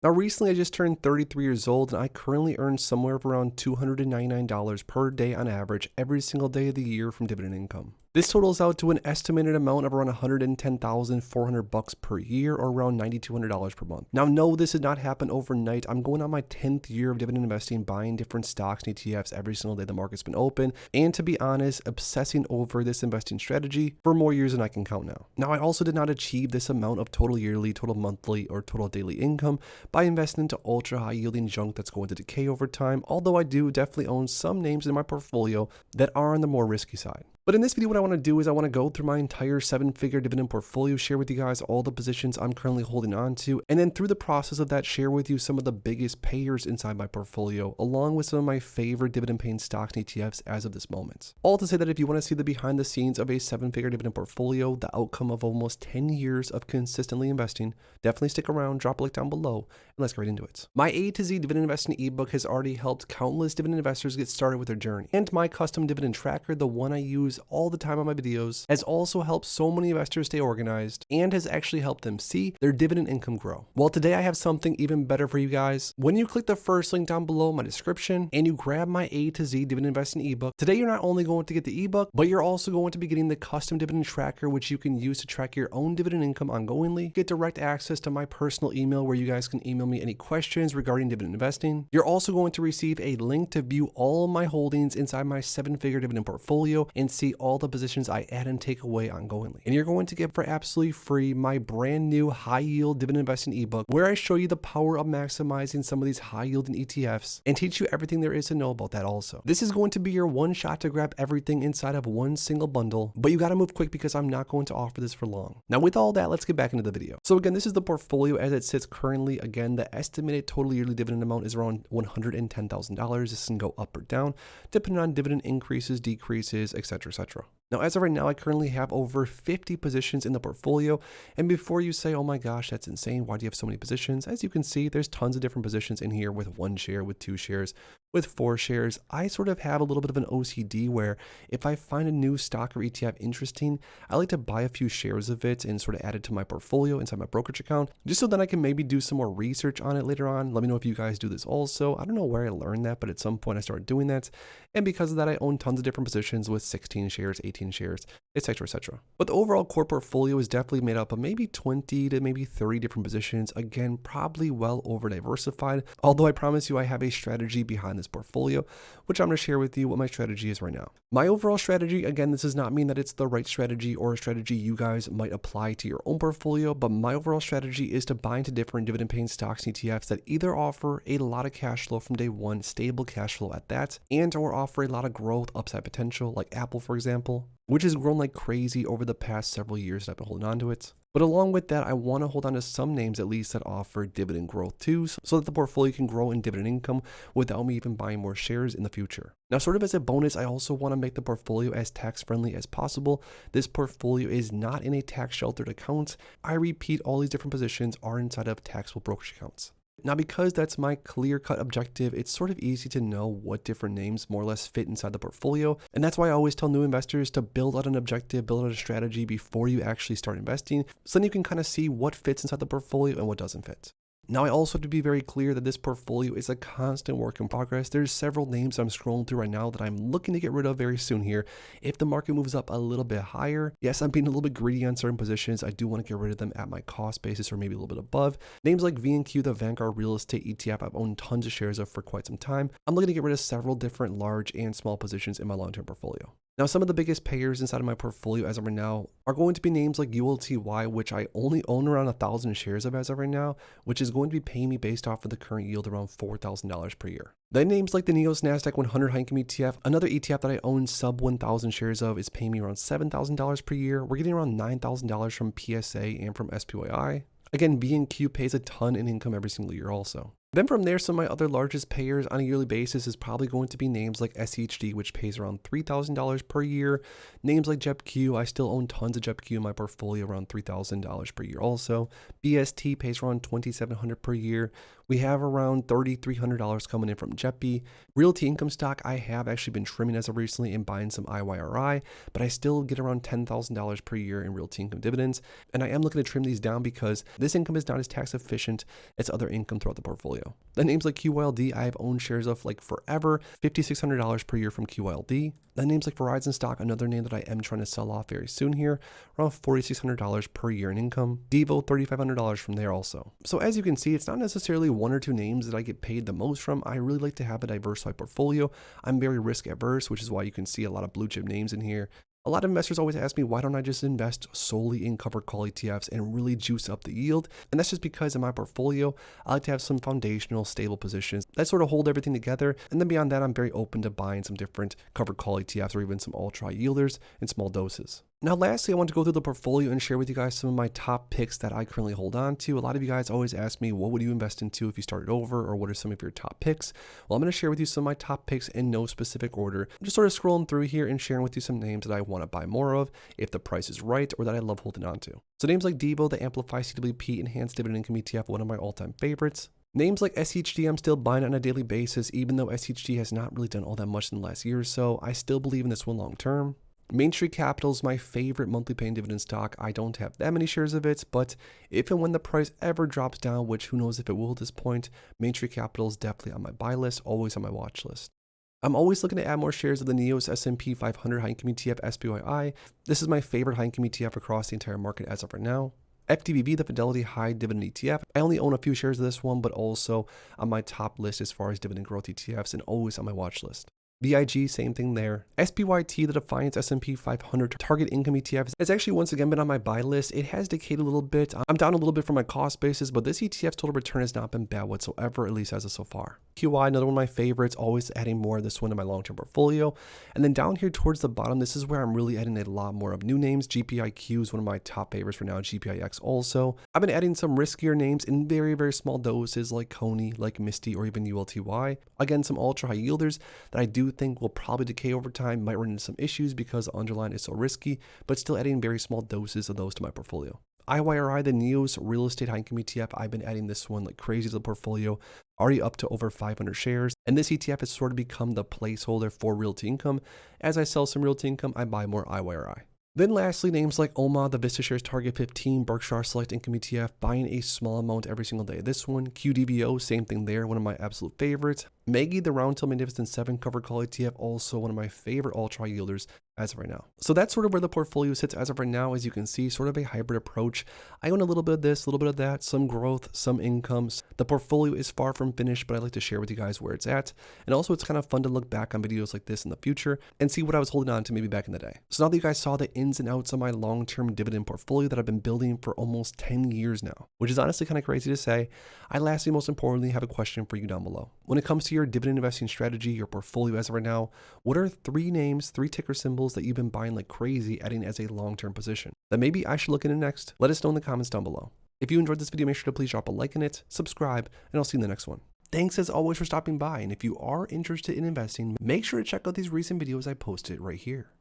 Now, recently I just turned 33 years old and I currently earn somewhere of around $299 per day on average every single day of the year from dividend income. This totals out to an estimated amount of around $110,400 per year, or around $9,200 per month. Now, no, this did not happen overnight. I'm going on my 10th year of dividend investing, buying different stocks and ETFs every single day the market's been open, and to be honest, obsessing over this investing strategy for more years than I can count now. Now, I also did not achieve this amount of total yearly, total monthly, or total daily income by investing into ultra high yielding junk that's going to decay over time, although I do definitely own some names in my portfolio that are on the more risky side. But in this video, what I want to do is I want to go through my entire 7-figure dividend portfolio, share with you guys all the positions I'm currently holding on to, and then through the process of that, share with you some of the biggest payers inside my portfolio, along with some of my favorite dividend paying stocks and ETFs as of this moment. All to say that if you want to see the behind the scenes of a 7-figure dividend portfolio, the outcome of almost 10 years of consistently investing, definitely stick around, drop a link down below, and let's get right into it. My A to Z dividend investing ebook has already helped countless dividend investors get started with their journey, and my custom dividend tracker, the one I use all the time on my videos, has also helped so many investors stay organized and has actually helped them see their dividend income grow. Well, today I have something even better for you guys. When you click the first link down below in my description and you grab my A to Z dividend investing ebook, today you're not only going to get the ebook, but you're also going to be getting the custom dividend tracker, which you can use to track your own dividend income ongoingly, get direct access to my personal email where you guys can email me any questions regarding dividend investing. You're also going to receive a link to view all of my holdings inside my 7-figure dividend portfolio and see all the positions I add and take away ongoingly. And you're going to get for absolutely free my brand new high yield dividend investing ebook, where I show you the power of maximizing some of these high yielding ETFs and teach you everything there is to know about that also. This is going to be your one shot to grab everything inside of one single bundle, but you got to move quick because I'm not going to offer this for long. Now, with all that, let's get back into the video. So again, this is the portfolio as it sits currently. Again, the estimated total yearly dividend amount is around $110,000. This can go up or down depending on dividend increases, decreases, etc., etc. Now, as of right now, I currently have over 50 positions in the portfolio. And before you say, oh my gosh, that's insane, why do you have so many positions? As you can see, there's tons of different positions in here with 1 share, with 2 shares, with 4 shares. I sort of have a little bit of an OCD where if I find a new stock or ETF interesting, I like to buy a few shares of it and sort of add it to my portfolio inside my brokerage account, just so that I can maybe do some more research on it later on. Let me know if you guys do this also. I don't know where I learned that, but at some point I started doing that. And because of that, I own tons of different positions with 16 shares, 18 shares, etc., etc. But the overall core portfolio is definitely made up of maybe 20 to maybe 30 different positions. Again, probably well over diversified, although I promise you I have a strategy behind this portfolio, which I'm going to share with you what my strategy is right now. My overall strategy, again, this does not mean that it's the right strategy or a strategy you guys might apply to your own portfolio, but my overall strategy is to buy into different dividend paying stocks and ETFs that either offer a lot of cash flow from day one, stable cash flow at that, and or offer a lot of growth upside potential, like Apple, for example, which has grown like crazy over the past several years that I've been holding on to it. But along with that, I want to hold on to some names at least that offer dividend growth too, so that the portfolio can grow in dividend income without me even buying more shares in the future. Now, sort of as a bonus, I also want to make the portfolio as tax friendly as possible. This portfolio is not in a tax sheltered account. I repeat, all these different positions are inside of taxable brokerage accounts. Now, because that's my clear-cut objective, it's sort of easy to know what different names more or less fit inside the portfolio. And that's why I always tell new investors to build out an objective, build out a strategy before you actually start investing, so then you can kind of see what fits inside the portfolio and what doesn't fit. Now, I also have to be very clear that this portfolio is a constant work in progress. There's several names I'm scrolling through right now that I'm looking to get rid of very soon here. If the market moves up a little bit higher, yes, I'm being a little bit greedy on certain positions. I do want to get rid of them at my cost basis or maybe a little bit above. Names like VNQ, the Vanguard Real Estate ETF, I've owned tons of shares of for quite some time. I'm looking to get rid of several different large and small positions in my long-term portfolio. Now, some of the biggest payers inside of my portfolio as of right now are going to be names like ULTY, which I only own around 1,000 shares of as of right now, which is going to be paying me based off of the current yield around $4,000 per year. Then names like the NEOS Nasdaq 100 High Income ETF, another ETF that I own sub 1,000 shares of, is paying me around $7,000 per year. We're getting around $9,000 from PSA and from SPYI. Again, VNQ pays a ton in income every single year also. Then from there, some of my other largest payers on a yearly basis is probably going to be names like SCHD, which pays around $3,000 per year. Names like JPIE, I still own tons of JPIE in my portfolio, around $3,000 per year also. BST pays around $2,700 per year. We have around $3,300 coming in from JPIE. Realty income stock, I have actually been trimming as of recently and buying some IYRI, but I still get around $10,000 per year in realty income dividends. And I am looking to trim these down because this income is not as tax efficient as other income throughout the portfolio. Then names like QYLD, I have owned shares of like forever, $5,600 per year from QYLD. Then names like Verizon stock, another name that I am trying to sell off very soon here, around $4,600 per year in income. Devo, $3,500 from there also. So as you can see, it's not necessarily one or two names that I get paid the most from. I really like to have a diversified portfolio. I'm very risk averse, which is why you can see a lot of blue chip names in here. A lot of investors always ask me, why don't I just invest solely in covered call ETFs and really juice up the yield? And that's just because in my portfolio, I like to have some foundational, stable positions that sort of hold everything together. And then beyond that, I'm very open to buying some different covered call ETFs or even some ultra yielders in small doses. Now, lastly, I want to go through the portfolio and share with you guys some of my top picks that I currently hold on to. A lot of you guys always ask me, what would you invest into if you started over, or what are some of your top picks? Well, I'm going to share with you some of my top picks in no specific order. I'm just sort of scrolling through here and sharing with you some names that I want to buy more of if the price is right or that I love holding on to. So names like Devo, the Amplify CWP Enhanced Dividend Income ETF, one of my all-time favorites. Names like SCHD, I'm still buying on a daily basis, even though SCHD has not really done all that much in the last year or so. I still believe in this one long term. Main Street Capital is my favorite monthly paying dividend stock. I don't have that many shares of it, but if and when the price ever drops down, which who knows if it will at this point, Main Street Capital is definitely on my buy list, always on my watch list. I'm always looking to add more shares of the NEOS S&P 500 high income ETF SPYI. This is my favorite high income ETF across the entire market as of right now. FDVV, the Fidelity High Dividend ETF. I only own a few shares of this one, but also on my top list as far as dividend growth ETFs and always on my watch list. VIG, same thing there. SPYT, the Defiance S&P 500 Target Income ETF, has actually once again been on my buy list. It has decayed a little bit. I'm down a little bit from my cost basis, but this ETF's total return has not been bad whatsoever, at least as of so far. QI, another one of my favorites, always adding more of this one to my long-term portfolio. And then down here towards the bottom, this is where I'm really adding a lot more of new names. JPIQ is one of my top favorites for now, JPIX also. I've been adding some riskier names in very, very small doses like Coney, like Misty, or even ULTY. Again, some ultra high yielders that I do think will probably decay over time, might run into some issues because the underlying is so risky, but still adding very small doses of those to my portfolio. IYRI, the NEOS Real Estate High Income ETF, I've been adding this one like crazy to the portfolio, already up to over 500 shares. And this ETF has sort of become the placeholder for realty income. As I sell some realty income, I buy more IYRI. Then lastly, names like OMA, the Vista Shares Target 15, Berkshire Select Income ETF, buying a small amount every single day. This one, QDVO, same thing there, one of my absolute favorites. Maggie, the Roundtail Magnificent 7 Covered Call ETF, also one of my favorite ultra yielders as of right now. So that's sort of where the portfolio sits as of right now. As you can see, sort of a hybrid approach. I own a little bit of this, a little bit of that, some growth, some incomes. The portfolio is far from finished, but I like to share with you guys where it's at. And also it's kind of fun to look back on videos like this in the future and see what I was holding on to maybe back in the day. So now that you guys saw the ins and outs of my long-term dividend portfolio that I've been building for almost 10 years now, which is honestly kind of crazy to say, I lastly, most importantly, have a question for you down below. When it comes to your dividend investing strategy, your portfolio as of right now, what are 3 names, 3 ticker symbols that you've been buying like crazy, adding as a long-term position that maybe I should look into next? Let us know in the comments down below. If you enjoyed this video, make sure to please drop a like in it, subscribe, and I'll see you in the next one. Thanks as always for stopping by, and if you are interested in investing, make sure to check out these recent videos I posted right here.